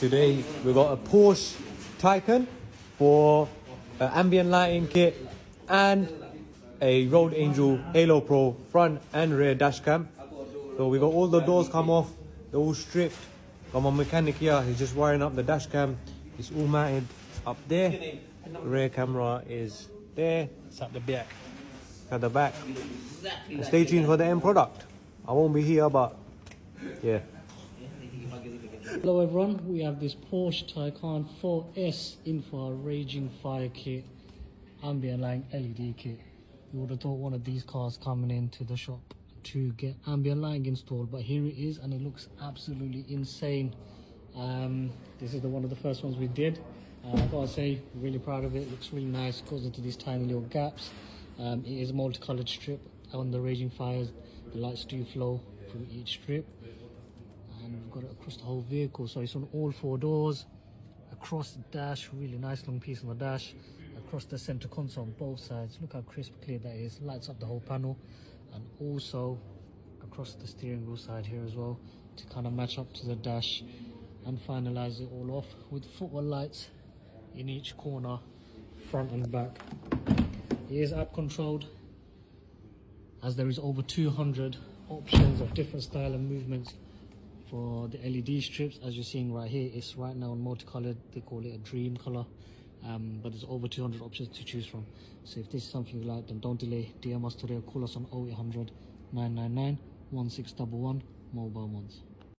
Today we got a Porsche Taycan for ambient lighting kit and a Road Angel Halo Pro front and rear dash cam. So we got all the doors come off, they're all stripped. Got my mechanic here, he's just wiring up the dash cam. It's all mounted up there. The rear camera is there. It's at the back. At the back. And stay tuned for the end product. I won't be here, but yeah. Hello everyone, we have this Porsche Taycan 4S in for a Raging Fire kit, ambient lighting LED kit. You would have thought one of these cars coming into the shop to get ambient lighting installed, but here it is and it looks absolutely insane. This is one of the first ones we did. I gotta say, really proud of it. Looks really nice, goes into these tiny little gaps. It is a multicolored strip on the Raging Fires. The lights do flow through each strip. And we've got it across the whole vehicle, so it's on all four doors, across the dash, really nice long piece on the dash, across the center console on both sides. Look how crisp clear that is, lights up the whole panel, and also across the steering wheel side here as well to kind of match up to the dash and finalize it all off with footwell lights in each corner, front and back. It is app controlled, as there is over 200 options of different style and movements for the LED strips. As you're seeing right here, it's right now multicolored. They call it a dream color, but there's over 200 options to choose from. So if this is something you like, then don't delay, DM us today or call us on 0800 999 1611 mobile ones.